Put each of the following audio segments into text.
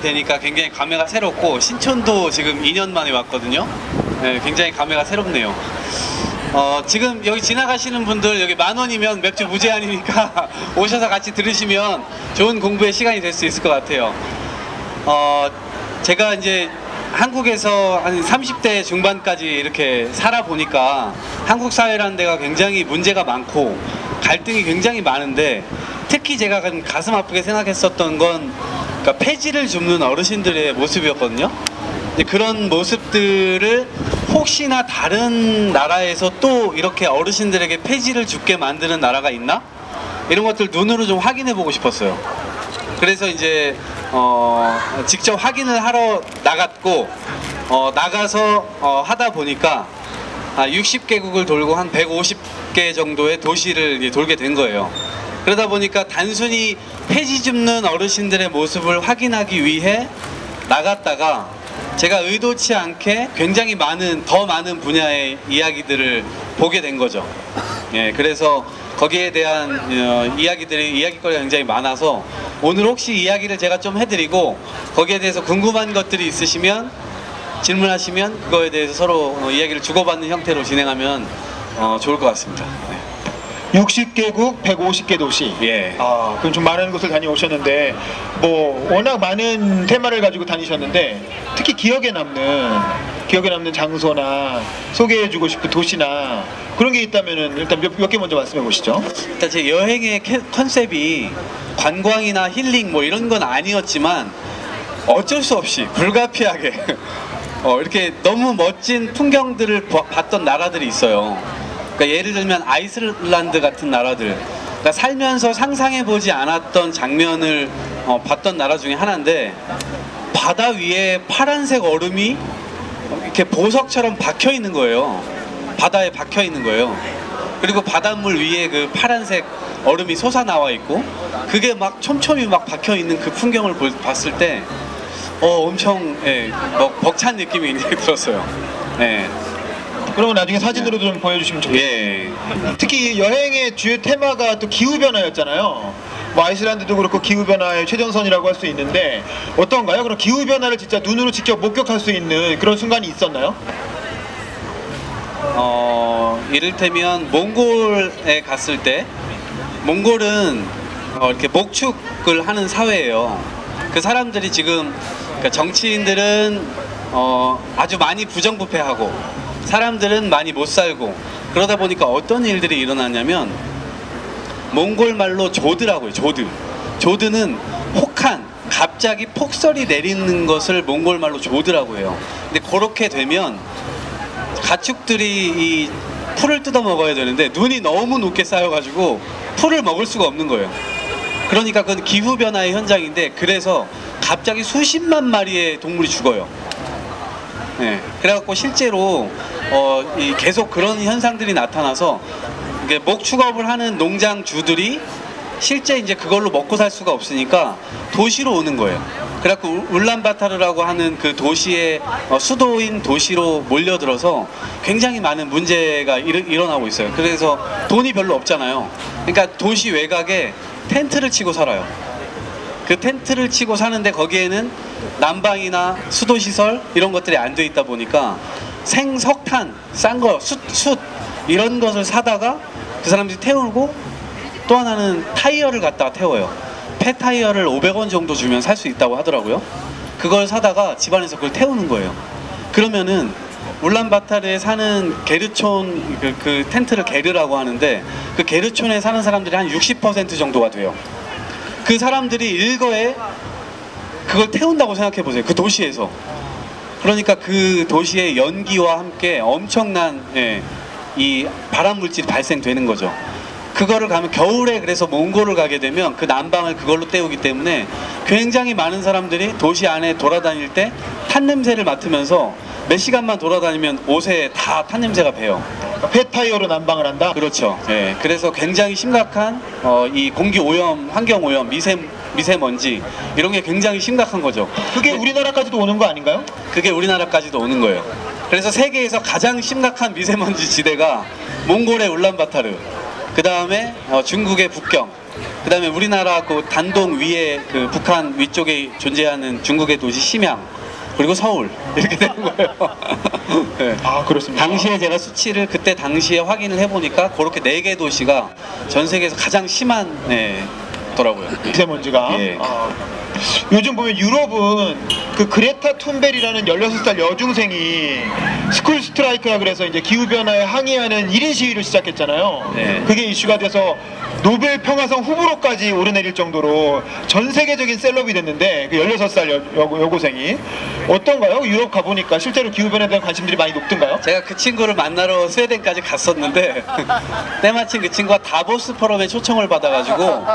되니까 굉장히 감회가 새롭고, 신촌도 지금 2년 만에 왔거든요. 네, 굉장히 감회가 새롭네요. 지금 여기 지나가시는 분들 여기 10,000원이면 맥주 무제한이니까 오셔서 같이 들으시면 좋은 공부의 시간이 될 수 있을 것 같아요. 제가 이제 한국에서 한 30대 중반까지 이렇게 살아보니까 한국 사회라는 데가 굉장히 문제가 많고 갈등이 굉장히 많은데, 특히 제가 가슴 아프게 생각했었던 건 그러니까 폐지를 줍는 어르신들의 모습이었거든요. 근데 그런 모습들을 혹시나 다른 나라에서 또 이렇게 어르신들에게 폐지를 줍게 만드는 나라가 있나? 이런 것들 눈으로 좀 확인해 보고 싶었어요. 그래서 이제 직접 확인을 하러 나갔고, 나가서 하다 보니까 60개국을 돌고 한 150개 정도의 도시를 이제 돌게 된 거예요. 그러다 보니까 단순히 폐지 줍는 어르신들의 모습을 확인하기 위해 나갔다가 제가 의도치 않게 굉장히 더 많은 분야의 이야기들을 보게 된 거죠. 예, 그래서 거기에 대한 이야기거리가 굉장히 많아서 오늘 혹시 이야기를 제가 좀 해드리고, 거기에 대해서 궁금한 것들이 있으시면 질문하시면 그거에 대해서 서로 이야기를 주고받는 형태로 진행하면 좋을 것 같습니다. 네. 60개국 150개 도시. 예. 그럼 좀 많은 곳을 다녀오셨는데, 뭐 워낙 많은 테마를 가지고 다니셨는데 특히 기억에 남는 장소나 소개해주고 싶은 도시나 그런 게 있다면은 일단 몇 개 먼저 말씀해 보시죠. 일단 제 여행의 컨셉이 관광이나 힐링 뭐 이런 건 아니었지만 어쩔 수 없이 불가피하게 이렇게 너무 멋진 풍경들을 봤던 나라들이 있어요. 그러니까 예를 들면 아이슬란드 같은 나라들, 그러니까 살면서 상상해보지 않았던 장면을 봤던 나라 중에 하나인데, 바다 위에 파란색 얼음이 이렇게 보석처럼 박혀 있는 거예요. 바다에 박혀 있는 거예요. 그리고 바닷물 위에 그 파란색 얼음이 솟아나와 있고, 그게 막 촘촘히 막 박혀 있는 그 풍경을 봤을 때 엄청 벅찬 느낌이 굉장히 들었어요. 네. 그러면 나중에 사진으로 좀 보여주시면 좋겠어요. 예. 특히 여행의 주요 테마가 또 기후변화였잖아요. 뭐 아이슬란드도 그렇고 기후변화의 최전선이라고 할 수 있는데 어떤가요? 그럼 기후변화를 진짜 눈으로 직접 목격할 수 있는 그런 순간이 있었나요? 이를테면 몽골에 갔을 때, 몽골은 이렇게 목축을 하는 사회예요. 그 사람들이 지금, 그러니까 정치인들은 아주 많이 부정부패하고 사람들은 많이 못 살고, 그러다 보니까 어떤 일들이 일어나냐면 몽골 말로 조드라고 해요. 조드는 혹한 갑자기 폭설이 내리는 것을 몽골 말로 조드라고 해요. 근데 그렇게 되면 가축들이 이 풀을 뜯어 먹어야 되는데 눈이 너무 높게 쌓여가지고 풀을 먹을 수가 없는 거예요. 그러니까 그건 기후변화의 현장인데, 그래서 갑자기 수십만 마리의 동물이 죽어요. 네, 그래갖고 실제로 계속 그런 현상들이 나타나서 이게 목축업을 하는 농장주들이 실제 이제 그걸로 먹고 살 수가 없으니까 도시로 오는 거예요. 그래갖고 울란바타르라고 하는 그 도시의 수도인 도시로 몰려들어서 굉장히 많은 문제가 일어나고 있어요. 그래서 돈이 별로 없잖아요. 그러니까 도시 외곽에 텐트를 치고 살아요. 그 텐트를 치고 사는데 거기에는 난방이나 수도시설 이런 것들이 안 돼 있다 보니까 생석탄, 싼 거, 숯 이런 것을 사다가 그 사람들이 태우고, 또 하나는 타이어를 갖다가 태워요. 폐타이어를 500원 정도 주면 살 수 있다고 하더라고요. 그걸 사다가 집안에서 그걸 태우는 거예요. 그러면은 울란바타르에 사는 게르촌, 그 텐트를 게르라고 하는데, 그 게르촌에 사는 사람들이 한 60% 정도가 돼요. 그 사람들이 일거에 그걸 태운다고 생각해 보세요. 그 도시에서. 그러니까 그 도시의 연기와 함께 엄청난 이 발암 물질이 발생되는 거죠. 그거를 가면 겨울에, 그래서 몽골을 가게 되면 그 난방을 그걸로 때우기 때문에 굉장히 많은 사람들이 도시 안에 돌아다닐 때 탄 냄새를 맡으면서 몇 시간만 돌아다니면 옷에 다 탄 냄새가 배요. 폐타이어로 난방을 한다? 그렇죠. 예. 그래서 굉장히 심각한 이 공기 오염, 환경 오염, 미세먼지 이런 게 굉장히 심각한 거죠. 그게 우리나라까지도 오는 거 아닌가요? 그게 우리나라까지도 오는 거예요. 그래서 세계에서 가장 심각한 미세먼지 지대가 몽골의 울란바타르. 그 다음에 중국의 북경, 그 다음에 우리나라 그 단동 위에 그 북한 위쪽에 존재하는 중국의 도시 심양, 그리고 서울 이렇게 되는 거예요. 네. 아, 그렇습니다. 당시에 제가 수치를 그때 당시에 확인을 해보니까 그렇게 4개 도시가 전 세계에서 가장 심한 더라고요. 미세먼지가. 예. 요즘 보면 유럽은 그 그레타 툰베리라는 16살 여중생이 스쿨 스트라이크라 그래서 이제 기후변화에 항의하는 1인 시위를 시작했잖아요. 네. 그게 이슈가 돼서 노벨 평화상 후보로까지 오르내릴 정도로 전 세계적인 셀럽이 됐는데, 그 16살 여고생이 어떤가요? 유럽 가보니까 실제로 기후변화에 대한 관심들이 많이 높던가요? 제가 그 친구를 만나러 스웨덴까지 갔었는데 때마침 그 친구가 다보스 포럼에 초청을 받아가지고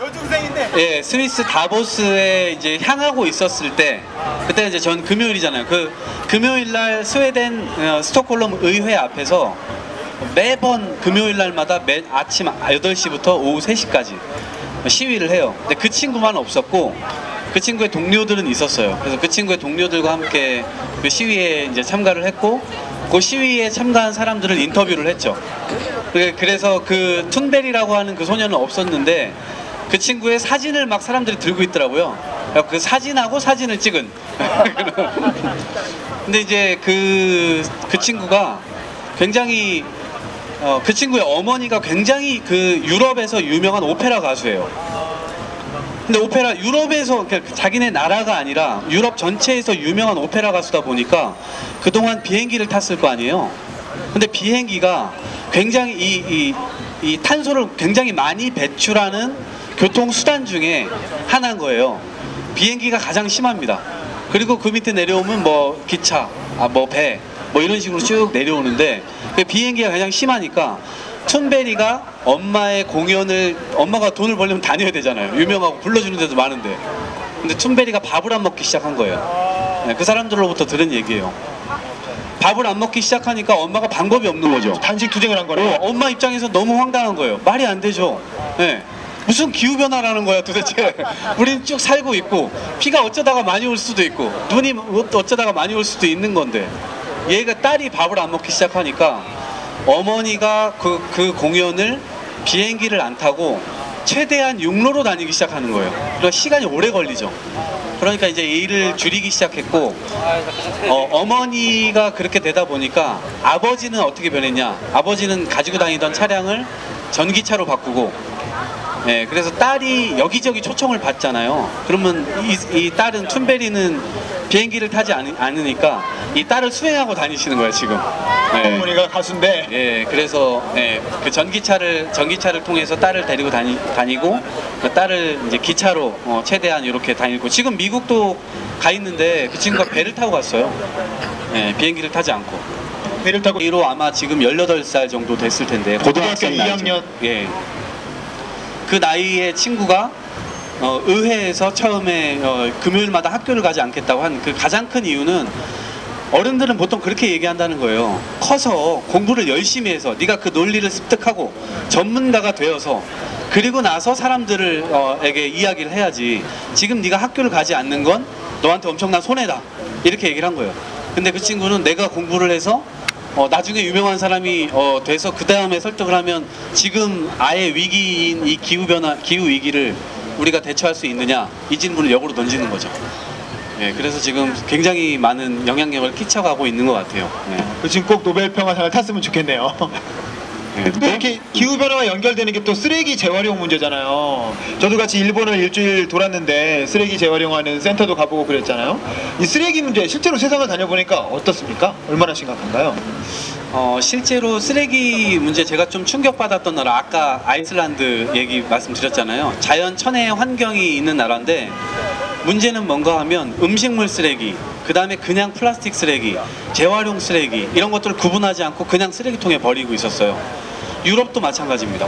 여중생인데. 예, 스위스 다보스에 이제 향하고 있었을 때, 그때 이제 전 금요일이잖아요. 그 금요일 날 스웨덴 스톡홀름 의회 앞에서 매번 금요일 날마다 아침 8시부터 오후 3시까지 시위를 해요. 근데 그 친구만 없었고 그 친구의 동료들은 있었어요. 그래서 그 친구의 동료들과 함께 그 시위에 이제 참가를 했고, 그 시위에 참가한 사람들을 인터뷰를 했죠. 그래서 그 툰베리라고 하는 그 소년은 없었는데 그 친구의 사진을 막 사람들이 들고 있더라고요. 그 사진하고 사진을 찍은. 근데 이제 그 친구가 굉장히 그 친구의 어머니가 굉장히 그 유럽에서 유명한 오페라 가수예요. 근데 오페라 유럽에서 그러니까 자기네 나라가 아니라 유럽 전체에서 유명한 오페라 가수다 보니까 그동안 비행기를 탔을 거 아니에요. 근데 비행기가 굉장히 이 탄소를 굉장히 많이 배출하는 교통수단 중에 하나인 거예요. 비행기가 가장 심합니다. 그리고 그 밑에 내려오면 뭐 기차, 뭐 배, 뭐 이런 식으로 쭉 내려오는데 그 비행기가 가장 심하니까 툰베리가 엄마의 공연을, 엄마가 돈을 벌려면 다녀야 되잖아요. 유명하고 불러주는 데도 많은데. 근데 툰베리가 밥을 안 먹기 시작한 거예요. 네, 그 사람들로부터 들은 얘기예요. 밥을 안 먹기 시작하니까 엄마가 방법이 없는 거죠. 단식 투쟁을 한 거네요. 엄마 입장에서 너무 황당한 거예요. 말이 안 되죠. 네. 무슨 기후변화라는 거야 도대체. 우린 쭉 살고 있고 비가 어쩌다가 많이 올 수도 있고 눈이 어쩌다가 많이 올 수도 있는 건데, 얘가 딸이 밥을 안 먹기 시작하니까 어머니가 그 공연을 비행기를 안 타고 최대한 육로로 다니기 시작하는 거예요. 그러니까 시간이 오래 걸리죠. 그러니까 이제 일을 줄이기 시작했고, 어머니가 그렇게 되다 보니까 아버지는 어떻게 변했냐, 아버지는 가지고 다니던 차량을 전기차로 바꾸고, 네, 그래서 딸이 여기저기 초청을 받잖아요. 그러면 이 딸은 툰베리는 비행기를 타지 않으니까 이 딸을 수행하고 다니시는 거예요 지금. 네. 어머니가 가수인데. 예, 그래서 그 전기차를 통해서 딸을 데리고 다니고 그 딸을 이제 기차로 최대한 이렇게 다니고, 지금 미국도 가 있는데 그 친구가 배를 타고 갔어요. 예, 비행기를 타지 않고. 배를 타고. 이로 아마 지금 18살 정도 됐을 텐데 고등학교 나이죠. 2학년. 예. 그 나이의 친구가 의회에서 처음에 금요일마다 학교를 가지 않겠다고 한 그 가장 큰 이유는, 어른들은 보통 그렇게 얘기한다는 거예요. 커서 공부를 열심히 해서 네가 그 논리를 습득하고 전문가가 되어서 그리고 나서 사람들에게 이야기를 해야지, 지금 네가 학교를 가지 않는 건 너한테 엄청난 손해다, 이렇게 얘기를 한 거예요. 근데 그 친구는 내가 공부를 해서 나중에 유명한 사람이 돼서 그 다음에 설득을 하면 지금 아예 위기인 이 기후 위기를 우리가 대처할 수 있느냐, 이 질문을 역으로 던지는 거죠. 예, 그래서 지금 굉장히 많은 영향력을 끼쳐가고 있는 것 같아요. 예. 지금 꼭 노벨 평화상을 탔으면 좋겠네요. 예. 또 이렇게 기후변화와 연결되는 게 또 쓰레기 재활용 문제잖아요. 저도 같이 일본을 일주일 돌았는데 쓰레기 재활용하는 센터도 가보고 그랬잖아요. 이 쓰레기 문제 실제로 세상을 다녀보니까 어떻습니까? 얼마나 심각한가요? 실제로 쓰레기 문제 제가 좀 충격받았던 나라, 아까 아이슬란드 얘기 말씀드렸잖아요. 자연 천혜의 환경이 있는 나라인데 문제는 뭔가 하면 음식물 쓰레기, 그 다음에 그냥 플라스틱 쓰레기, 재활용 쓰레기, 이런 것들을 구분하지 않고 그냥 쓰레기통에 버리고 있었어요. 유럽도 마찬가지입니다.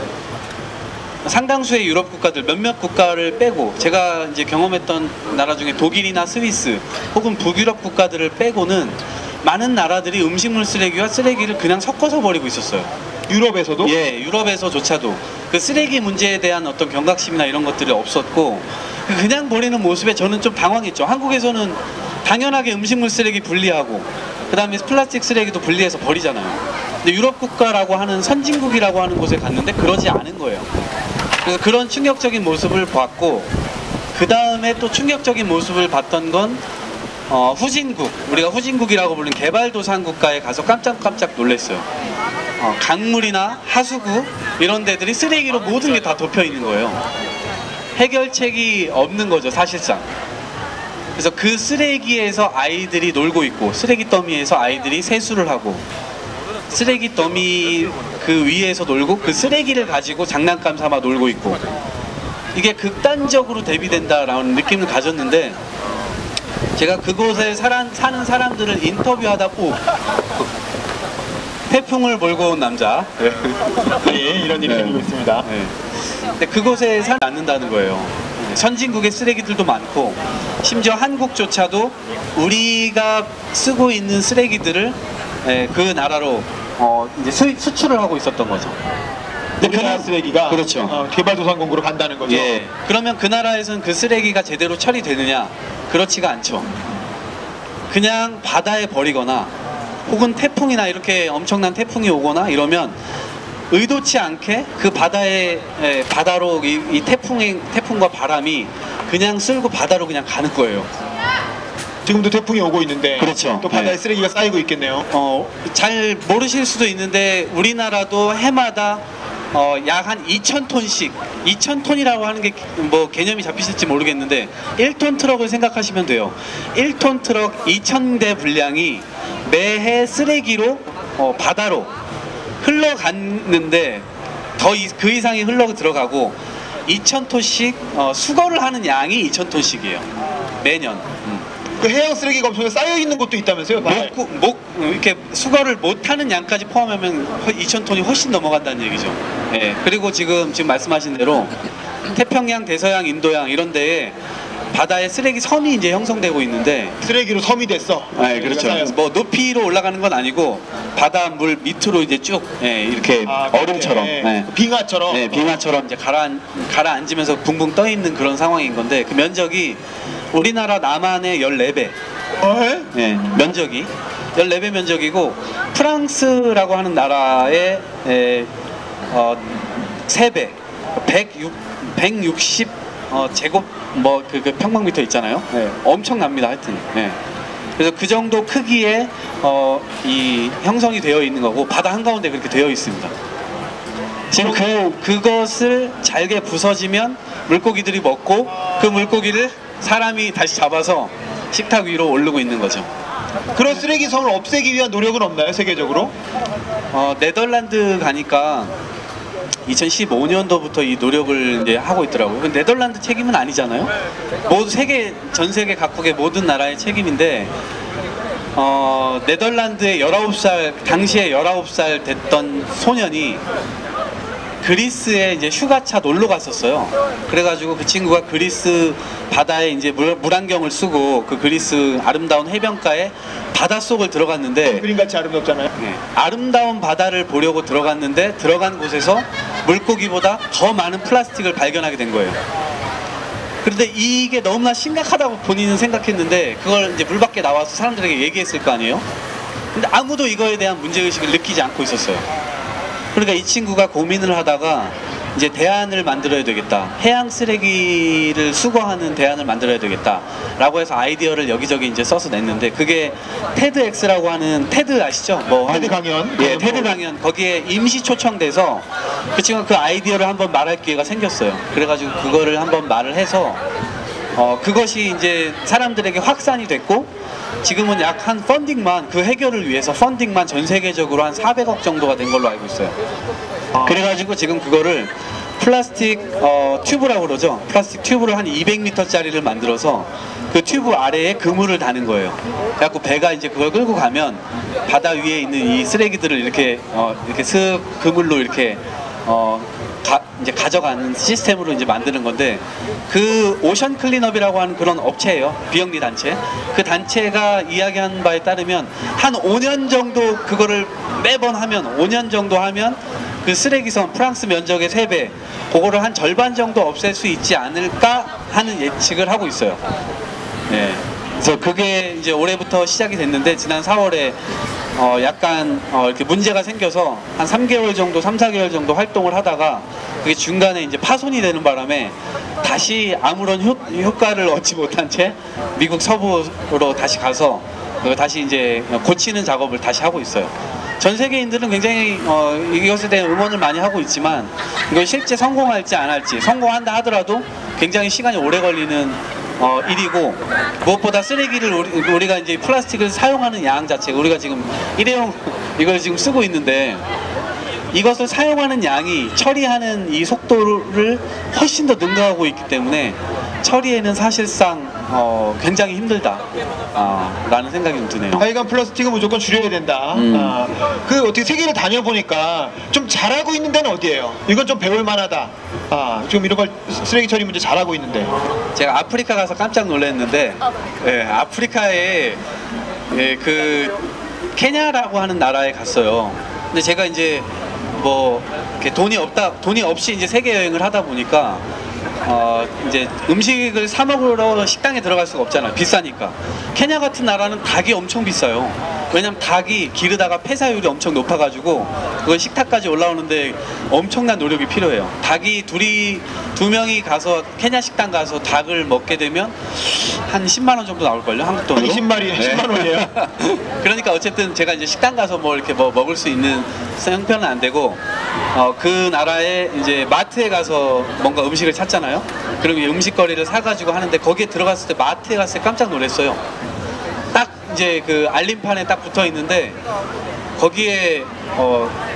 상당수의 유럽 국가들, 몇몇 국가를 빼고, 제가 이제 경험했던 나라 중에 독일이나 스위스 혹은 북유럽 국가들을 빼고는 많은 나라들이 음식물 쓰레기와 쓰레기를 그냥 섞어서 버리고 있었어요. 유럽에서도? 예, 유럽에서조차도 그 쓰레기 문제에 대한 어떤 경각심이나 이런 것들이 없었고, 그냥 버리는 모습에 저는 좀 당황했죠. 한국에서는 당연하게 음식물 쓰레기 분리하고 그 다음에 플라스틱 쓰레기도 분리해서 버리잖아요. 근데 유럽 국가라고 하는 선진국이라고 하는 곳에 갔는데 그러지 않은 거예요. 그래서 그런 충격적인 모습을 봤고, 그 다음에 또 충격적인 모습을 봤던 건 후진국, 우리가 후진국이라고 부르는 개발도상 국가에 가서 깜짝깜짝 놀랐어요. 강물이나 하수구 이런 데들이 쓰레기로 모든 게 다 덮여 있는 거예요. 해결책이 없는 거죠, 사실상. 그래서 그 쓰레기에서 아이들이 놀고 있고, 쓰레기 더미에서 아이들이 세수를 하고, 쓰레기 더미 그 위에서 놀고, 그 쓰레기를 가지고 장난감 삼아 놀고 있고, 이게 극단적으로 대비된다라는 느낌을 가졌는데, 제가 그곳에 사는 사람들을 인터뷰하다 보 태풍을 몰고 온 남자. 예, 이런 일이 생기고 있습니다. 네. 근데 그곳에 살지 않는다는 거예요. 선진국의 쓰레기들도 많고, 심지어 한국조차도 우리가 쓰고 있는 쓰레기들을 그 나라로 이제 수출을 하고 있었던 거죠. 근데 그 나라 쓰레기가 그렇죠. 개발도상국으로 간다는 거죠. 예. 그러면 그 나라에서는 그 쓰레기가 제대로 처리되느냐? 그렇지가 않죠. 그냥 바다에 버리거나, 혹은 태풍이나 이렇게 엄청난 태풍이 오거나 이러면 의도치 않게 그 바다로 이 태풍과 바람이 그냥 쓸고 바다로 그냥 가는 거예요. 지금도 태풍이 오고 있는데, 그렇죠. 또 바다에 네. 쓰레기가 쌓이고 있겠네요. 잘 모르실 수도 있는데, 우리나라도 해마다 약 한 2,000톤씩, 2,000톤이라고 하는 게 뭐 개념이 잡히실지 모르겠는데 1톤 트럭을 생각하시면 돼요. 1톤 트럭 2,000대 분량이 매해 쓰레기로 바다로 흘러갔는데, 그 이상이 흘러 들어가고 2,000톤씩 수거를 하는 양이 2,000톤씩이에요. 매년. 그 해양 쓰레기가 엄청 쌓여 있는 곳도 있다면서요? 바다에. 이렇게 수거를 못하는 양까지 포함하면 2,000톤이 훨씬 넘어간다는 얘기죠. 예. 그리고 지금 말씀하신 대로 태평양, 대서양, 인도양 이런 데에 바다에 쓰레기 섬이 이제 형성되고 있는데, 쓰레기로 섬이 됐어. 네, 그렇죠. 쌓여서. 뭐 높이로 올라가는 건 아니고 바닷물 밑으로 이제 쭉 이렇게 얼음처럼, 빙하처럼. 네, 빙하처럼 이제 가라앉으면서 붕붕 떠 있는 그런 상황인 건데, 그 면적이 우리나라 남한의 14배. 네, 면적이 14배 면적이고, 프랑스라고 하는 나라의 3배, 160 제곱 그 평방미터 있잖아요. 네, 엄청납니다. 하여튼. 네. 그래서 그 정도 크기의 이 형성이 되어 있는 거고, 바다 한가운데 그렇게 되어 있습니다. 지금 그것을 잘게 부서지면 물고기들이 먹고, 그 물고기를 사람이 다시 잡아서 식탁 위로 오르고 있는 거죠. 그런 쓰레기 섬을 없애기 위한 노력은 없나요, 세계적으로? 네덜란드 가니까 2015년도부터 이 노력을 이제 하고 있더라고요. 네덜란드 책임은 아니잖아요. 전 세계 각국의 모든 나라의 책임인데, 네덜란드의 19살, 당시에 19살 됐던 소년이 그리스에 이제 휴가차 놀러 갔었어요. 그래가지고 그 친구가 그리스 바다에 이제 물안경을 쓰고 그 그리스 아름다운 해변가에 바닷속을 들어갔는데, 그림같이 아름답잖아요. 네, 아름다운 바다를 보려고 들어갔는데, 들어간 곳에서 물고기보다 더 많은 플라스틱을 발견하게 된 거예요. 그런데 이게 너무나 심각하다고 본인은 생각했는데, 그걸 이제 물 밖에 나와서 사람들에게 얘기했을 거 아니에요? 근데 아무도 이거에 대한 문제의식을 느끼지 않고 있었어요. 그러니까 이 친구가 고민을 하다가 이제 대안을 만들어야 되겠다, 해양 쓰레기를 수거하는 대안을 만들어야 되겠다 라고 해서 아이디어를 여기저기 이제 써서 냈는데, 그게 테드엑스라고 하는, 테드 아시죠? 테드 강연. 예, 테드 강연. 거기에 임시 초청돼서 그 친구가 그 아이디어를 한번 말할 기회가 생겼어요. 그래가지고 그거를 한번 말을 해서 그것이 이제 사람들에게 확산이 됐고, 지금은 약 한 펀딩만, 그 해결을 위해서 펀딩만 전 세계적으로 한 400억 정도가 된 걸로 알고 있어요. 그래가지고 지금 그거를 플라스틱 튜브라고 그러죠. 플라스틱 튜브를 한 200m짜리를 만들어서 그 튜브 아래에 그물을 다는 거예요. 그래갖고 배가 이제 그걸 끌고 가면 바다 위에 있는 이 쓰레기들을 이렇게 슥 그물로 이렇게 이제 가져가는 시스템으로 이제 만드는 건데, 그 오션 클린업이라고 하는 그런 업체예요. 비영리 단체. 그 단체가 이야기한 바에 따르면 한 5년 정도 그거를 매번 하면, 5년 정도 하면 그 쓰레기선, 프랑스 면적의 3배, 그거를 한 절반 정도 없앨 수 있지 않을까 하는 예측을 하고 있어요. 네. 그래서 그게 이제 올해부터 시작이 됐는데, 지난 4월에 약간 이렇게 문제가 생겨서 한 3개월 정도, 3, 4개월 정도 활동을 하다가 그게 중간에 이제 파손이 되는 바람에 다시 아무런 효과를 얻지 못한 채 미국 서부로 다시 가서 다시 이제 고치는 작업을 다시 하고 있어요. 전 세계인들은 굉장히 이것에 대한 응원을 많이 하고 있지만 이걸 실제 성공할지 안 할지, 성공한다 하더라도 굉장히 시간이 오래 걸리는 일이고, 무엇보다 쓰레기를 우리가 이제 플라스틱을 사용하는 양 자체가, 우리가 지금 일회용 이걸 지금 쓰고 있는데 이것을 사용하는 양이 처리하는 이 속도를 훨씬 더 능가하고 있기 때문에 처리에는 사실상 굉장히 힘들다 라는 생각이 좀 드네요. 하여간 플라스틱은 무조건 줄여야 된다. 그 어떻게 세계를 다녀보니까 좀 잘하고 있는 데는 어디예요? 이건 좀 배울 만하다. 지금 이런 걸 쓰레기 처리 문제 잘하고 있는데. 제가 아프리카 가서 깜짝 놀랐는데, 아프리카에 그 케냐라고 하는 나라에 갔어요. 근데 제가 이제 뭐 이렇게 돈이 없이 이제 세계 여행을 하다 보니까 이제 음식을 사 먹으러 식당에 들어갈 수가 없잖아요. 비싸니까. 케냐 같은 나라는 닭이 엄청 비싸요. 왜냐면 닭이 기르다가 폐사율이 엄청 높아가지고 그걸 식탁까지 올라오는데 엄청난 노력이 필요해요. 닭이 두 명이 가서 케냐 식당 가서 닭을 먹게 되면 한 10만 원 정도 나올걸요, 한국 돈으로. 20마리에 10만 원이에요. 그러니까 어쨌든 제가 이제 식당 가서 뭐 이렇게 뭐 먹을 수 있는 형편은 안 되고, 그 나라에 이제 마트에 가서 뭔가 음식을 찾잖아요. 그러면 음식거리를 사가지고 하는데, 거기에 들어갔을 때 마트에 갔을 때 깜짝 놀랐어요. 딱 이제 그 알림판에 딱 붙어 있는데 거기에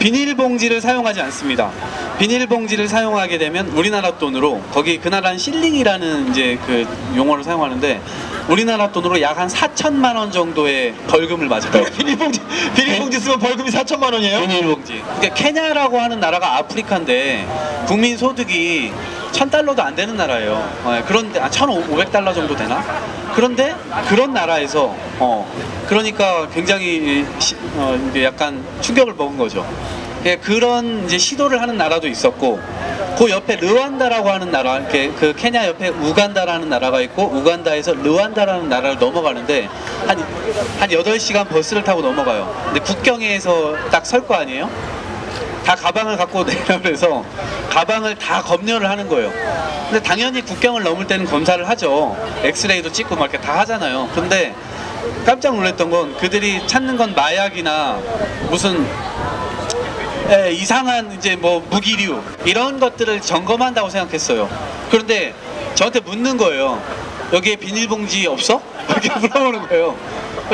비닐봉지를 사용하지 않습니다. 비닐봉지를 사용하게 되면 우리나라 돈으로, 거기 그 나라는 실링이라는 이제 그 용어를 사용하는데 우리나라 돈으로 약 한 4천만 원 정도의 벌금을 맞아요. 비닐봉지 쓰면 벌금이 4천만 원이에요? 비닐봉지. 그러니까 케냐라고 하는 나라가 아프리카인데 국민 소득이 1,000달러도 안 되는 나라예요. 그런데 1,500달러 정도 되나? 그런데 그런 나라에서 그러니까 굉장히 이제 약간 충격을 먹은 거죠. 그런 이제 시도를 하는 나라도 있었고, 그 옆에 르완다라고 하는 나라, 그 케냐 옆에 우간다라는 나라가 있고, 우간다에서 르완다라는 나라를 넘어가는데 한 8시간 버스를 타고 넘어가요. 근데 국경에서 딱 설 거 아니에요? 다 가방을 갖고 내려고 해서 가방을 다 검열을 하는 거예요. 근데 당연히 국경을 넘을 때는 검사를 하죠. 엑스레이도 찍고 막 이렇게 다 하잖아요. 근데 깜짝 놀랐던 건 그들이 찾는 건 마약이나 무슨 이상한 이제 뭐 무기류 이런 것들을 점검한다고 생각했어요. 그런데 저한테 묻는 거예요. 여기에 비닐봉지 없어? 이렇게 물어보는 거예요.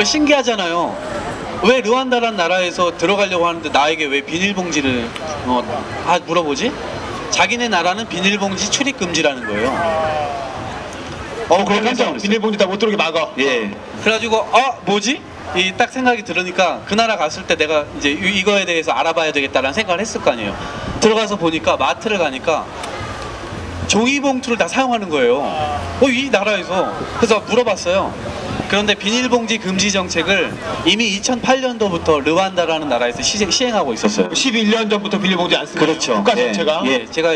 신기하잖아요. 왜 르완다라는 나라에서 들어가려고 하는데 나에게 왜 비닐봉지를 물어보지? 자기네 나라는 비닐봉지 출입 금지라는 거예요. 그럼 깜짝 놀랐어요. 비닐봉지 다 못 들어오게 막아. 예. 그래가지고 뭐지? 이 딱 생각이 들으니까 그 나라 갔을 때 내가 이제 이거에 대해서 알아봐야 되겠다라는 생각을 했을 거 아니에요. 들어가서 보니까 마트를 가니까 종이봉투를 다 사용하는 거예요. 이 나라에서. 그래서 물어봤어요. 그런데 비닐봉지 금지 정책을 이미 2008년도부터 르완다라는 나라에서 시행하고 있었어요. 11년 전부터 비닐봉지 안 쓰고. 그렇죠. 국가 정체가. 제가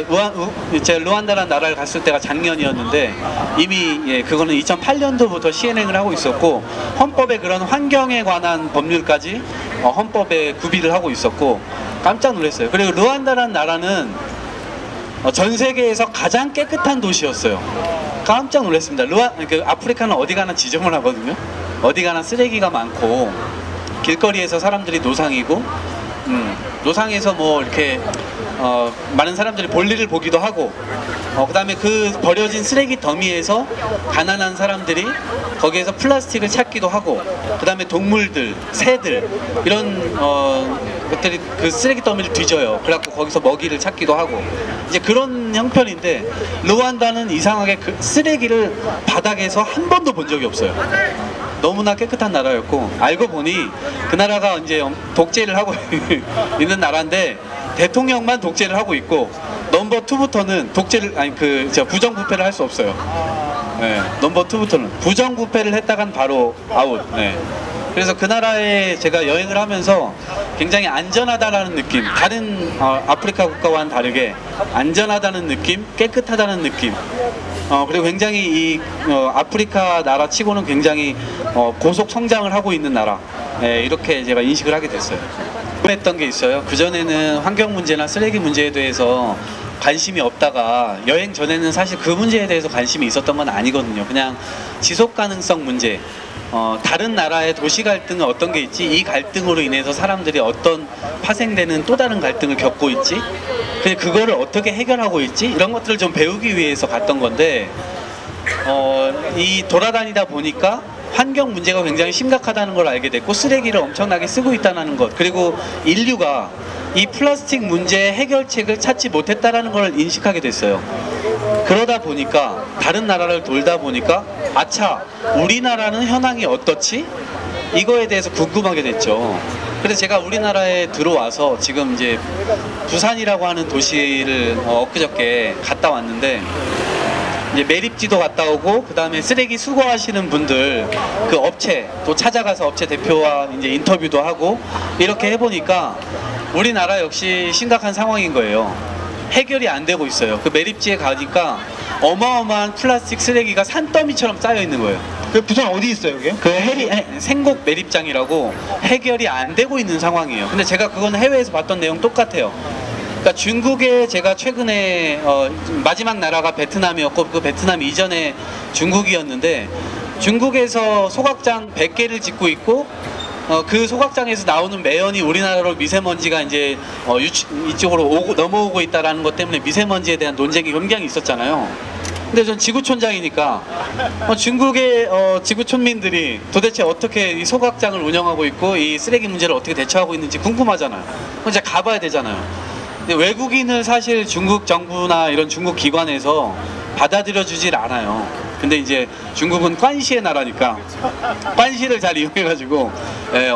르완다라는 나라를 갔을 때가 작년이었는데 이미 그거는 2008년도부터 시행을 하고 있었고, 헌법에 그런 환경에 관한 법률까지 헌법에 구비를 하고 있었고 깜짝 놀랐어요. 그리고 르완다라는 나라는 전 세계에서 가장 깨끗한 도시였어요. 깜짝 놀랐습니다. 아프리카는 어디 가나 지저분하거든요. 어디 가나 쓰레기가 많고 길거리에서 사람들이 노상이고, 노상에서 뭐 이렇게 많은 사람들이 볼일을 보기도 하고, 그 다음에 그 버려진 쓰레기 더미에서 가난한 사람들이 거기에서 플라스틱을 찾기도 하고, 그 다음에 동물들, 새들 이런 것들이 그 쓰레기 더미를 뒤져요. 그래갖고 거기서 먹이를 찾기도 하고, 이제 그런 형편인데 르완다는 이상하게 그 쓰레기를 바닥에서 한 번도 본 적이 없어요. 너무나 깨끗한 나라였고, 알고 보니 그 나라가 이제 독재를 하고 있는 나라인데 대통령만 독재를 하고 있고 넘버 2부터는 부정부패를 할 수 없어요. 넘버 2부터는 부정부패를 했다간 바로 아웃. 그래서 그 나라에 제가 여행을 하면서 굉장히 안전하다라는 느낌, 다른 아프리카 국가와는 다르게 안전하다는 느낌, 깨끗하다는 느낌, 그리고 굉장히 이 아프리카 나라 치고는 굉장히 고속 성장을 하고 있는 나라, 이렇게 제가 인식을 하게 됐어요. 했던 게 있어요. 그전에는 환경 문제나 쓰레기 문제에 대해서 관심이 없다가 여행 전에는 사실 그 문제에 대해서 관심이 있었던 건 아니거든요. 그냥 지속 가능성 문제, 다른 나라의 도시 갈등은 어떤 게 있지? 이 갈등으로 인해서 사람들이 어떤 파생되는 또 다른 갈등을 겪고 있지? 그냥 그거를 어떻게 해결하고 있지? 이런 것들을 좀 배우기 위해서 갔던 건데 이 돌아다니다 보니까 환경 문제가 굉장히 심각하다는 걸 알게 됐고 쓰레기를 엄청나게 쓰고 있다는 것, 그리고 인류가 이 플라스틱 문제의 해결책을 찾지 못했다는 걸 인식하게 됐어요. 그러다 보니까 다른 나라를 돌다 보니까 아차, 우리나라는 현황이 어떻지? 이거에 대해서 궁금하게 됐죠. 그래서 제가 우리나라에 들어와서 지금 이제 부산이라고 하는 도시를 엊그저께 갔다 왔는데 이제 매립지도 갔다 오고 그 다음에 쓰레기 수거하시는 분들 그 업체 또 찾아가서 업체 대표와 이제 인터뷰도 하고 이렇게 해보니까 우리나라 역시 심각한 상황인 거예요. 해결이 안 되고 있어요. 그 매립지에 가니까 어마어마한 플라스틱 쓰레기가 산더미처럼 쌓여 있는 거예요. 그 부산 어디 있어요, 그게? 그 생곡 매립장이라고 해결이 안 되고 있는 상황이에요. 근데 제가 그건 해외에서 봤던 내용 똑같아요. 그러니까 중국에 제가 최근에 마지막 나라가 베트남이었고 그 베트남 이전에 중국이었는데 중국에서 소각장 100개를 짓고 있고 그 소각장에서 나오는 매연이 우리나라로 미세먼지가 이제 이쪽으로 넘어오고 있다라는 것 때문에 미세먼지에 대한 논쟁이 굉장히 있었잖아요. 근데 전 지구촌장이니까 중국의 지구촌민들이 도대체 어떻게 이 소각장을 운영하고 있고 이 쓰레기 문제를 어떻게 대처하고 있는지 궁금하잖아요. 그럼 제가 가봐야 되잖아요. 근데 외국인을 사실 중국 정부나 이런 중국 기관에서 받아들여 주질 않아요. 근데 이제 중국은 관시의 나라니까 관시를 잘 이용해가지고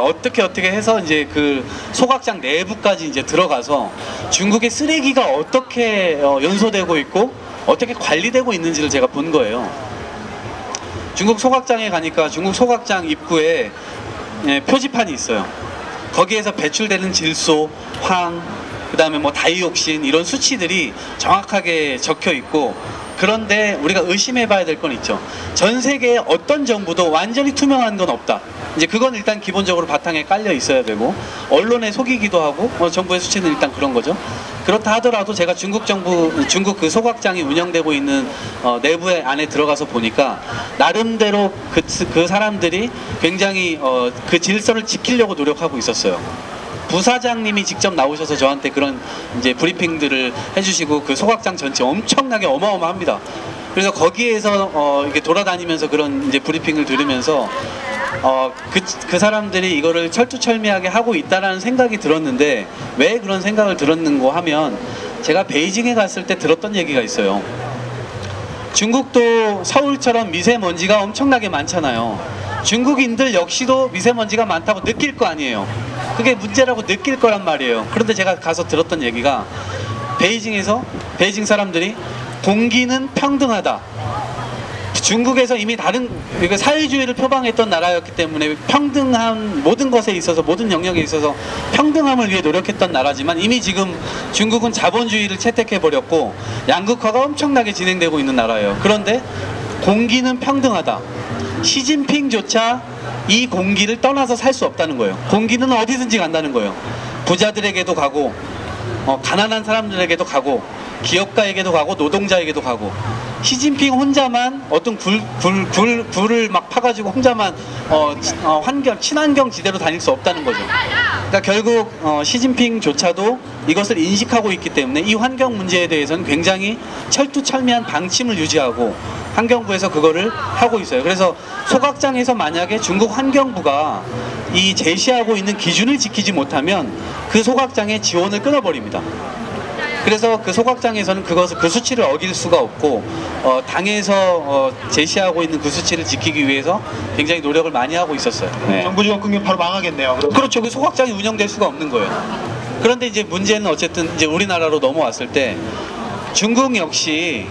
어떻게 해서 이제 그 소각장 내부까지 이제 들어가서 중국의 쓰레기가 어떻게 연소되고 있고 어떻게 관리되고 있는지를 제가 본 거예요. 중국 소각장에 가니까 중국 소각장 입구에 표지판이 있어요. 거기에서 배출되는 질소, 황, 그 다음에 뭐 다이옥신 이런 수치들이 정확하게 적혀 있고 그런데 우리가 의심해 봐야 될 건 있죠. 전 세계의 어떤 정부도 완전히 투명한 건 없다. 이제 그건 일단 기본적으로 바탕에 깔려 있어야 되고 언론에 속이기도 하고 정부의 수치는 일단 그런 거죠. 그렇다 하더라도 제가 중국 그 소각장이 운영되고 있는 내부의 안에 들어가서 보니까 나름대로 그 사람들이 굉장히 그 질서를 지키려고 노력하고 있었어요. 부사장님이 직접 나오셔서 저한테 그런 이제 브리핑들을 해주시고 그 소각장 전체 엄청나게 어마어마합니다. 그래서 거기에서 이렇게 돌아다니면서 그런 이제 브리핑을 들으면서 그 사람들이 이거를 철두철미하게 하고 있다라는 생각이 들었는데 왜 그런 생각을 들었는고 하면 제가 베이징에 갔을 때 들었던 얘기가 있어요. 중국도 서울처럼 미세먼지가 엄청나게 많잖아요. 중국인들 역시도 미세먼지가 많다고 느낄 거 아니에요. 그게 문제라고 느낄 거란 말이에요. 그런데 제가 가서 들었던 얘기가 베이징 사람들이 공기는 평등하다. 중국에서 이미 다른 사회주의를 표방했던 나라였기 때문에 평등한 모든 것에 있어서 모든 영역에 있어서 평등함을 위해 노력했던 나라지만 이미 지금 중국은 자본주의를 채택해버렸고 양극화가 엄청나게 진행되고 있는 나라예요. 그런데 공기는 평등하다. 시진핑조차 이 공기를 떠나서 살 수 없다는 거예요. 공기는 어디든지 간다는 거예요. 부자들에게도 가고 가난한 사람들에게도 가고 기업가에게도 가고 노동자에게도 가고 시진핑 혼자만 어떤 굴을 막 파가지고 혼자만 친환경 지대로 다닐 수 없다는 거죠. 그러니까 결국 시진핑조차도 이것을 인식하고 있기 때문에 이 환경 문제에 대해서는 굉장히 철두철미한 방침을 유지하고 환경부에서 그거를 하고 있어요. 그래서 소각장에서 만약에 중국 환경부가 이 제시하고 있는 기준을 지키지 못하면 그 소각장의 지원을 끊어버립니다. 그래서 그 소각장에서는 그 수치를 어길 수가 없고 당에서 제시하고 있는 그 수치를 지키기 위해서 굉장히 노력을 많이 하고 있었어요. 네. 정부 지원 끊기면 바로 망하겠네요. 그렇죠. 그 소각장이 운영될 수가 없는 거예요. 그런데 이제 문제는 어쨌든 이제 우리나라로 넘어왔을 때 중국 역시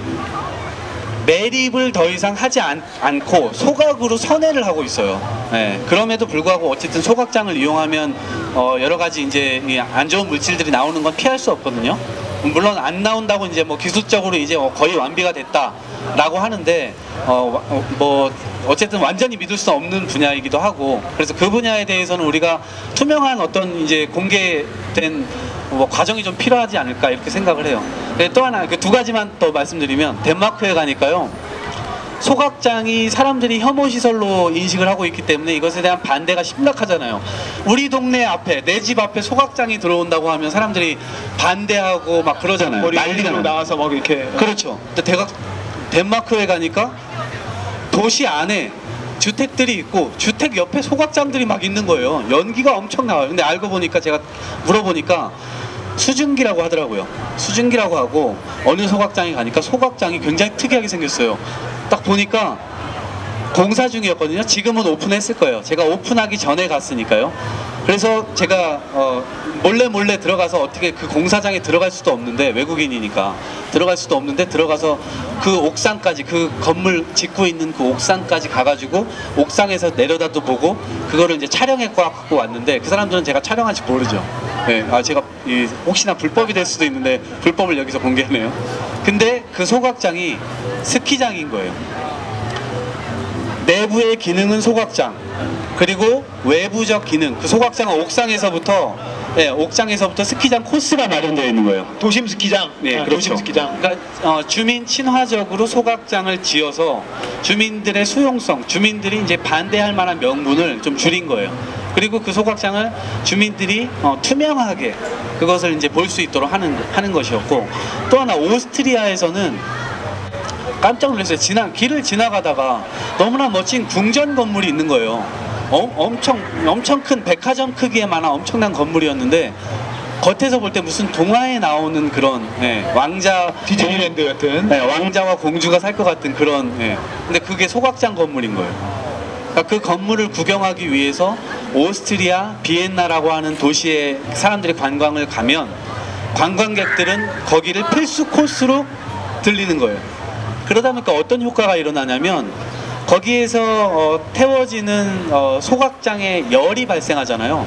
매립을 더 이상 하지 않고 소각으로 선회를 하고 있어요. 네. 그럼에도 불구하고 어쨌든 소각장을 이용하면 여러 가지 이제 안 좋은 물질들이 나오는 건 피할 수 없거든요. 물론 안 나온다고 이제 뭐 기술적으로 이제 거의 완비가 됐다라고 하는데 뭐 어쨌든 완전히 믿을 수 없는 분야이기도 하고, 그래서 그 분야에 대해서는 우리가 투명한 어떤 이제 공개된 뭐 과정이 좀 필요하지 않을까 이렇게 생각을 해요. 또 하나 그 두 가지만 더 말씀드리면, 덴마크에 가니까요, 소각장이 사람들이 혐오 시설로 인식을 하고 있기 때문에 이것에 대한 반대가 심각하잖아요. 우리 동네 앞에, 내 집 앞에 소각장이 들어온다고 하면 사람들이 반대하고 막 그러잖아요. 난리가 나요. 나와서 막 이렇게. 그렇죠. 근데 덴마크에 가니까 도시 안에 주택들이 있고 주택 옆에 소각장들이 막 있는 거예요. 연기가 엄청 나와요. 근데 알고 보니까, 제가 물어보니까 수증기라고 하더라고요. 수증기라고 하고, 어느 소각장에 가니까 소각장이 굉장히 특이하게 생겼어요. 딱 보니까 공사 중이었거든요. 지금은 오픈했을 거예요. 제가 오픈하기 전에 갔으니까요. 그래서 제가 몰래 들어가서, 어떻게 그 공사장에 들어갈 수도 없는데, 외국인이니까 들어갈 수도 없는데, 들어가서 그 옥상까지, 그 건물 짓고 있는 그 옥상까지 가가지고 옥상에서 내려다도 보고 그거를 이제 촬영해 갖고 왔는데, 그 사람들은 제가 촬영한지 모르죠. 네, 제가 혹시나 불법이 될 수도 있는데 불법을 여기서 공개하네요. 근데 그 소각장이 스키장인 거예요. 내부의 기능은 소각장, 그리고 외부적 기능, 그 소각장은 옥상에서부터 스키장 코스가 마련되어 있는 거예요. 도심 스키장. 네, 그렇죠. 도심 스키장. 그러니까 주민 친화적으로 소각장을 지어서 주민들의 수용성, 주민들이 이제 반대할 만한 명분을 좀 줄인 거예요. 그리고 그 소각장을 주민들이 투명하게 그것을 이제 볼 수 있도록 하는 것이었고, 또 하나 오스트리아에서는 깜짝 놀랐어요. 길을 지나가다가 너무나 멋진 궁전 건물이 있는 거예요. 엄청 큰 백화점 크기에만한 엄청난 건물이었는데, 겉에서 볼 때 무슨 동화에 나오는 그런 왕자, 디즈니랜드 같은. 왕자와 공주가 살 것 같은 그런. 근데 그게 소각장 건물인 거예요. 그러니까 그 건물을 구경하기 위해서 오스트리아 비엔나라고 하는 도시에 사람들이 관광을 가면, 관광객들은 거기를 필수 코스로 들리는 거예요. 그러다 보니까 어떤 효과가 일어나냐면, 거기에서 태워지는 소각장에 열이 발생하잖아요.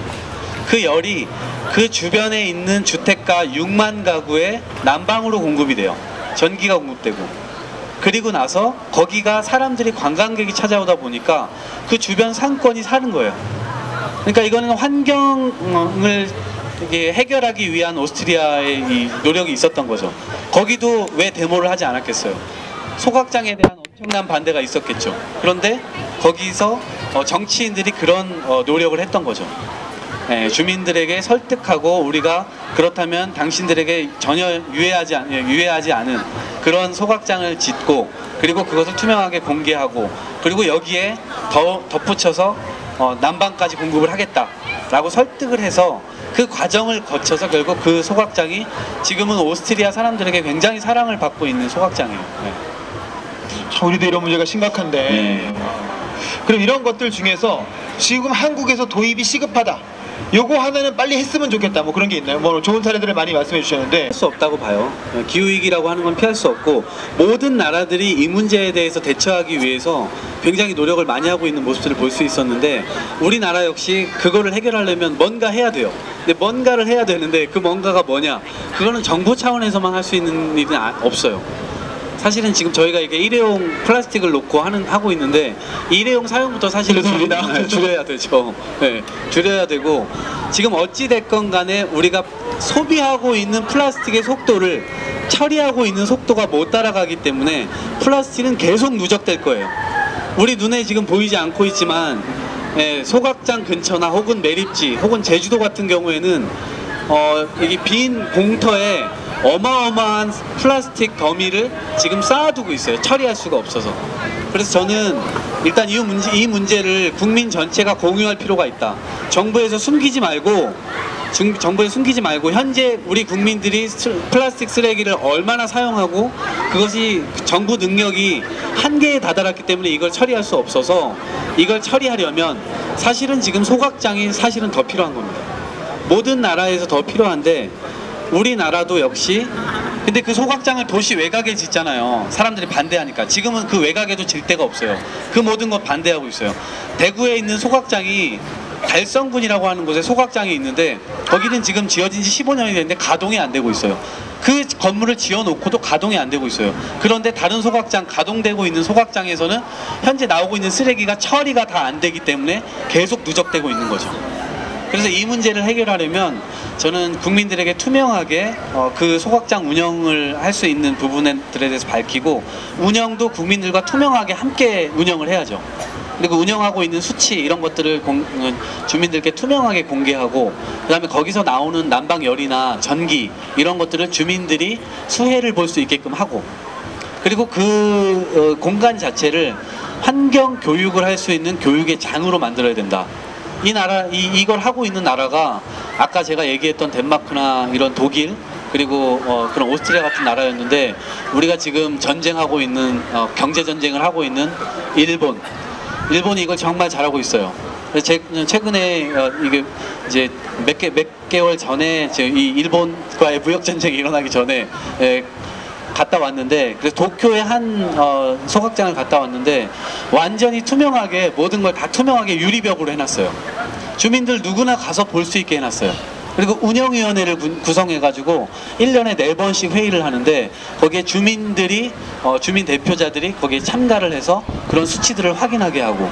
그 열이 그 주변에 있는 주택가 6만 가구에 난방으로 공급이 돼요. 전기가 공급되고. 그리고 나서 거기가 사람들이, 관광객이 찾아오다 보니까 그 주변 상권이 사는 거예요. 그러니까 이거는 환경을 해결하기 위한 오스트리아의 이 노력이 있었던 거죠. 거기도 왜 데모를 하지 않았겠어요? 소각장에 대한 엄청난 반대가 있었겠죠. 그런데 거기서 정치인들이 그런 노력을 했던 거죠. 주민들에게 설득하고, 우리가 그렇다면 당신들에게 전혀 유해하지 않은 그런 소각장을 짓고, 그리고 그것을 투명하게 공개하고, 그리고 여기에 덧붙여서 난방까지 공급을 하겠다라고 설득을 해서, 그 과정을 거쳐서 결국 그 소각장이 지금은 오스트리아 사람들에게 굉장히 사랑을 받고 있는 소각장이에요. 우리도 이런 문제가 심각한데. 그럼 이런 것들 중에서 지금 한국에서 도입이 시급하다, 요거 하나는 빨리 했으면 좋겠다, 뭐 그런 게 있나요? 뭐 좋은 사례들을 많이 말씀해 주셨는데. 피할 수 없다고 봐요. 기후위기라고 하는 건 피할 수 없고, 모든 나라들이 이 문제에 대해서 대처하기 위해서 굉장히 노력을 많이 하고 있는 모습들을 볼 수 있었는데, 우리나라 역시 그거를 해결하려면 뭔가 해야 돼요. 근데 뭔가를 해야 되는데, 그 뭔가가 뭐냐? 그거는 정부 차원에서만 할 수 있는 일은 없어요. 사실은 지금 저희가 이게 일회용 플라스틱을 놓고 하고 있는데, 일회용 사용부터 사실은 줄여야 되죠. 네, 줄여야 되고, 지금 어찌 됐건 간에 우리가 소비하고 있는 플라스틱의 속도를 처리하고 있는 속도가 못 따라가기 때문에 플라스틱은 계속 누적될 거예요. 우리 눈에 지금 보이지 않고 있지만, 소각장 근처나 혹은 매립지 혹은 제주도 같은 경우에는 이 빈 공터에 어마어마한 플라스틱 더미를 지금 쌓아두고 있어요. 처리할 수가 없어서. 그래서 저는 일단 이 문제를 국민 전체가 공유할 필요가 있다. 정부에서 숨기지 말고 현재 우리 국민들이 플라스틱 쓰레기를 얼마나 사용하고, 그것이 정부 능력이 한계에 다다랐기 때문에 이걸 처리할 수 없어서, 이걸 처리하려면 사실은 지금 소각장이 사실은 더 필요한 겁니다. 모든 나라에서 더 필요한데, 우리나라도 역시. 근데 그 소각장을 도시 외곽에 짓잖아요. 사람들이 반대하니까. 지금은 그 외곽에도 질 데가 없어요. 그 모든 것 반대하고 있어요. 대구에 있는 소각장이 달성군이라고 하는 곳에 소각장이 있는데 거기는 지금 지어진 지 15년이 됐는데 가동이 안 되고 있어요. 그 건물을 지어놓고도 가동이 안 되고 있어요. 그런데 다른 소각장, 가동되고 있는 소각장에서는 현재 나오고 있는 쓰레기가 처리가 다 안 되기 때문에 계속 누적되고 있는 거죠. 그래서 이 문제를 해결하려면 저는 국민들에게 투명하게 그 소각장 운영을 할 수 있는 부분들에 대해서 밝히고, 운영도 국민들과 투명하게 함께 운영을 해야죠. 그리고 운영하고 있는 수치 이런 것들을 주민들께 투명하게 공개하고, 그 다음에 거기서 나오는 난방열이나 전기 이런 것들을 주민들이 수혜를 볼 수 있게끔 하고, 그리고 그 공간 자체를 환경 교육을 할 수 있는 교육의 장으로 만들어야 된다. 이걸 하고 있는 나라가 아까 제가 얘기했던 덴마크나 이런 독일, 그리고 그런 오스트리아 같은 나라였는데, 우리가 지금 전쟁하고 있는 경제 전쟁을 하고 있는 일본이 이걸 정말 잘하고 있어요. 최근에 이게 이제 몇 개월 전에 이 일본과의 무역 전쟁이 일어나기 전에 갔다 왔는데, 그래서 도쿄의 한 소각장을 갔다 왔는데 완전히 투명하게 모든 걸 다 투명하게 유리벽으로 해놨어요. 주민들 누구나 가서 볼 수 있게 해놨어요. 그리고 운영위원회를 구성해가지고 1년에 4번씩 회의를 하는데, 거기에 주민 대표자들이 거기에 참가를 해서 그런 수치들을 확인하게 하고,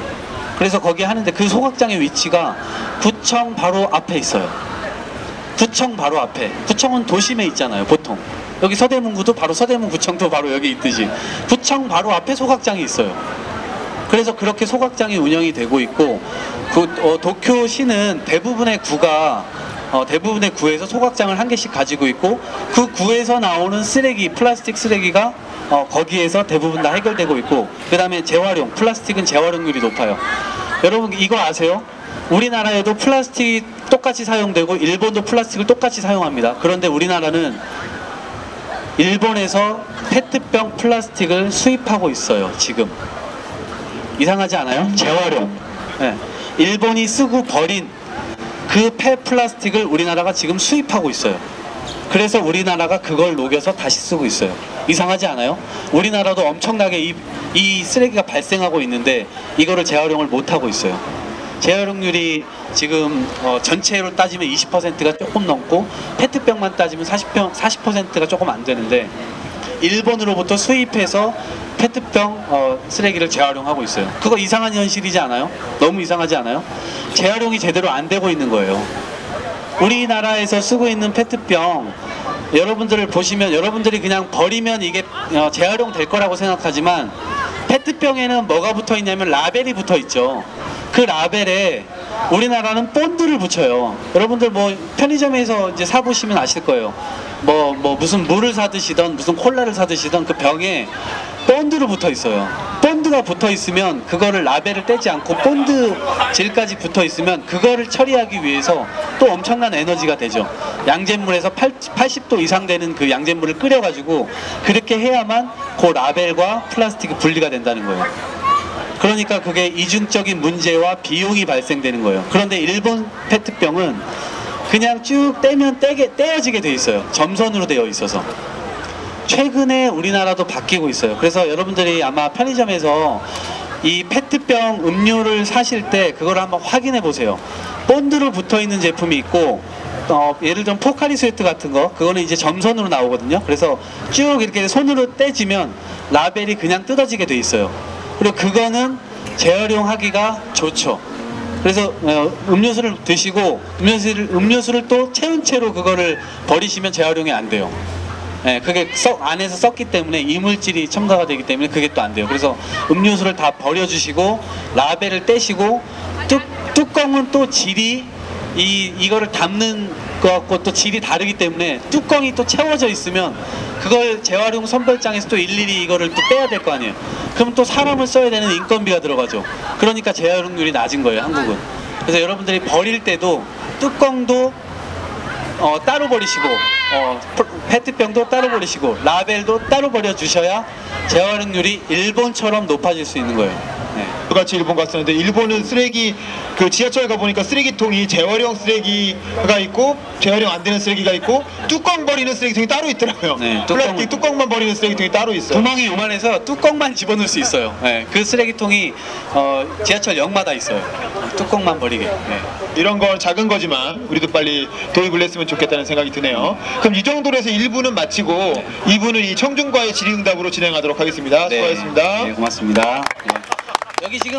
그래서 거기에 하는데 그 소각장의 위치가 구청 바로 앞에 있어요. 구청 바로 앞에. 구청은 도심에 있잖아요, 보통. 여기 서대문구도 바로 서대문구청도 바로 여기 있듯이 구청 바로 앞에 소각장이 있어요. 그래서 그렇게 소각장이 운영이 되고 있고, 도쿄시는 대부분의 구에서 소각장을 1개씩 가지고 있고, 그 구에서 나오는 쓰레기, 플라스틱 쓰레기가 거기에서 대부분 다 해결되고 있고, 그 다음에 재활용, 플라스틱은 재활용률이 높아요. 여러분 이거 아세요? 우리나라에도 플라스틱이 똑같이 사용되고 일본도 플라스틱을 똑같이 사용합니다. 그런데 우리나라는 일본에서 페트병 플라스틱을 수입하고 있어요. 지금 이상하지 않아요? 재활용. 네. 일본이 쓰고 버린 그 폐플라스틱을 우리나라가 지금 수입하고 있어요. 그래서 우리나라가 그걸 녹여서 다시 쓰고 있어요. 이상하지 않아요? 우리나라도 엄청나게 이 쓰레기가 발생하고 있는데 이거를 재활용을 못하고 있어요. 재활용률이 지금 전체로 따지면 20%가 조금 넘고, 페트병만 따지면 40%가 조금 안 되는데, 일본으로부터 수입해서 페트병 쓰레기를 재활용하고 있어요. 그거 이상한 현실이지 않아요? 너무 이상하지 않아요? 재활용이 제대로 안 되고 있는 거예요. 우리나라에서 쓰고 있는 페트병, 여러분들을 보시면 여러분들이 그냥 버리면 이게 재활용 될 거라고 생각하지만, 페트병에는 뭐가 붙어 있냐면 라벨이 붙어 있죠. 그 라벨에 우리나라는 본드를 붙여요. 여러분들 뭐 편의점에서 이제 사보시면 아실 거예요. 뭐 무슨 물을 사드시던 무슨 콜라를 사드시던 그 병에 본드로 붙어 있어요. 본드가 붙어 있으면 그거를 라벨을 떼지 않고 본드 질까지 붙어 있으면 그거를 처리하기 위해서 또 엄청난 에너지가 되죠. 양잿물에서 80도 이상 되는 그 양잿물을 끓여가지고 그렇게 해야만 그 라벨과 플라스틱이 분리가 된다는 거예요. 그러니까 그게 이중적인 문제와 비용이 발생되는 거예요. 그런데 일본 페트병은 그냥 쭉 떼면 떼어지게 돼 있어요. 점선으로 되어 있어서. 최근에 우리나라도 바뀌고 있어요. 그래서 여러분들이 아마 편의점에서 이 페트병 음료를 사실 때 그걸 한번 확인해 보세요. 본드로 붙어 있는 제품이 있고, 예를 들면 포카리 스웨트 같은 거, 그거는 이제 점선으로 나오거든요. 그래서 쭉 이렇게 손으로 떼지면 라벨이 그냥 뜯어지게 돼 있어요. 그리고 그거는 재활용하기가 좋죠. 그래서 음료수를 드시고 음료수를 또 채운 채로 그거를 버리시면 재활용이 안 돼요. 네, 그게 안에서 썩기 때문에 이물질이 첨가가 되기 때문에 그게 또 안 돼요. 그래서 음료수를 다 버려주시고 라벨을 떼시고, 뚜껑은 또 질이 이거를 담는 것 같고 또 질이 다르기 때문에 뚜껑이 또 채워져 있으면 그걸 재활용 선별장에서 또 일일이 이거를 또 빼야 될 거 아니에요. 그럼 또 사람을 써야 되는 인건비가 들어가죠. 그러니까 재활용률이 낮은 거예요, 한국은. 그래서 여러분들이 버릴 때도 뚜껑도 따로 버리시고, 페트병도 따로 버리시고, 라벨도 따로 버려주셔야 재활용률이 일본처럼 높아질 수 있는 거예요. 네. 똑같이 일본 갔었는데 일본은 쓰레기 그 지하철 가 보니까 쓰레기통이 재활용 쓰레기가 있고 재활용 안 되는 쓰레기가 있고 뚜껑 버리는 쓰레기통이 따로 있더라고요. 네, 플라스틱 뚜껑만 버리는 쓰레기통이 따로 있어요. 구멍이 요만해서 뚜껑만 집어넣을 수 있어요. 네, 그 쓰레기통이 지하철역마다 있어요. 뚜껑만 버리게. 네. 이런 건 작은 거지만 우리도 빨리 도입을 했으면 좋겠다는 생각이 드네요. 그럼 이 정도로 해서 1부는 마치고 2부는 이 청중과의 질의응답으로 진행하도록 하겠습니다. 수고하셨습니다. 네, 고맙습니다. 네. 여기 지금